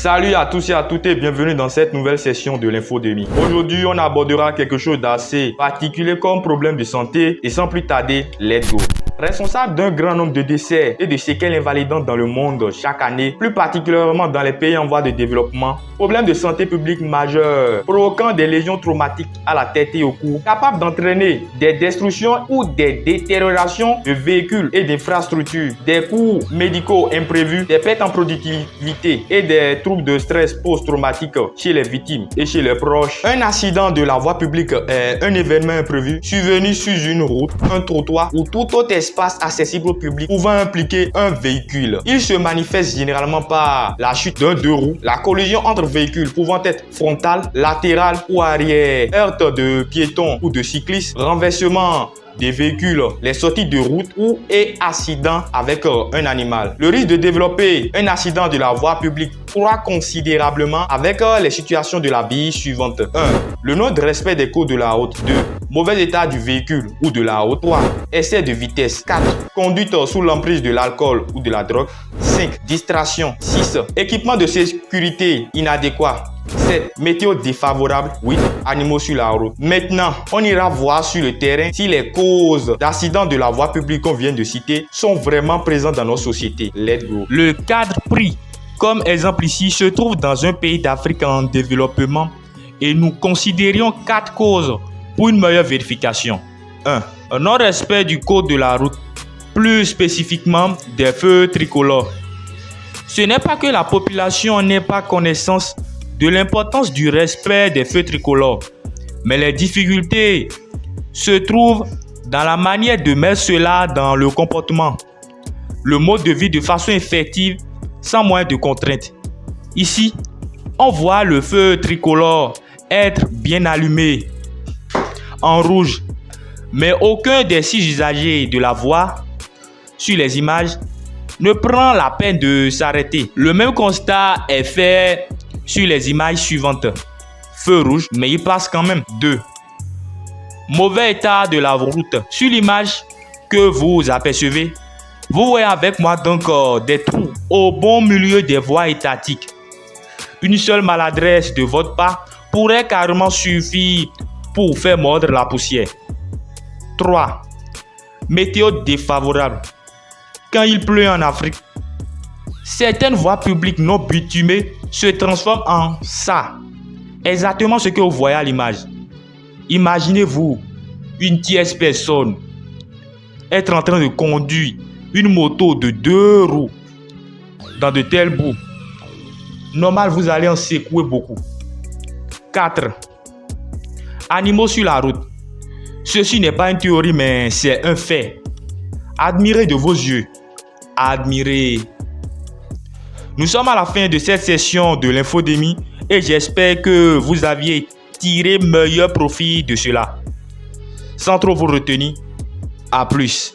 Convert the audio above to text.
Salut à tous et à toutes et bienvenue dans cette nouvelle session de l'infodémie. Aujourd'hui, on abordera quelque chose d'assez particulier comme problème de santé et sans plus tarder, let's go. Responsable d'un grand nombre de décès et de séquelles invalidantes dans le monde chaque année, plus particulièrement dans les pays en voie de développement, problème de santé publique majeur, provoquant des lésions traumatiques à la tête et au cou, capable d'entraîner des destructions ou des détériorations de véhicules et d'infrastructures, des coûts médicaux imprévus, des pertes en productivité et des troubles de stress post-traumatique chez les victimes et chez les proches. Un accident de la voie publique est un événement imprévu survenu sur une route, un trottoir ou tout autre espace accessible au public pouvant impliquer un véhicule. Il se manifeste généralement par la chute d'un deux roues, la collision entre véhicules pouvant être frontale, latérale ou arrière, heurte de piétons ou de cyclistes, renversement des véhicules, les sorties de route ou accident avec un animal. Le risque de développer un accident de la voie publique croît considérablement avec les situations de la vie suivante. 1. Le non-respect des codes de la route. 2. Mauvais état du véhicule ou de la route. 3. Excès de vitesse. 4. Conduite sous l'emprise de l'alcool ou de la drogue. 5. Distraction. 6. Équipement de sécurité inadéquat. 7. Météo défavorable. 8. Animaux sur la route. Maintenant, on ira voir sur le terrain si les causes d'accidents de la voie publique qu'on vient de citer sont vraiment présentes dans nos sociétés. Let's go. Le cadre pris comme exemple ici se trouve dans un pays d'Afrique en développement et nous considérions 4 causes pour une meilleure vérification. 1. Un non-respect du code de la route, plus spécifiquement des feux tricolores. Ce n'est pas que la population n'ait pas connaissance de l'importance du respect des feux tricolores, mais les difficultés se trouvent dans la manière de mettre cela dans le comportement, le mode de vie de façon effective sans moyen de contrainte. Ici, on voit le feu tricolore être bien allumé en rouge, mais aucun des 6 usagers de la voie sur les images ne prend la peine de s'arrêter. Le même constat est fait sur les images suivantes. Feu rouge, mais il passe quand même. 2. Mauvais état de la route. Sur l'image que vous apercevez, vous voyez avec moi donc des trous au bon milieu des voies étatiques. Une seule maladresse de votre part pourrait carrément suffire pour faire mordre la poussière. 3. Météo défavorable. Quand il pleut en Afrique, certaines voies publiques non bitumées se transforment en ça. Exactement ce que vous voyez à l'image. Imaginez-vous une tierce personne être en train de conduire une moto de 2 roues dans de telles boues. Normal, vous allez en secouer beaucoup. 4. Animaux sur la route. Ceci n'est pas une théorie, mais c'est un fait. Admirez de vos yeux. Admirez. Nous sommes à la fin de cette session de l'infodémie et j'espère que vous aviez tiré meilleur profit de cela. Sans trop vous retenir, à plus.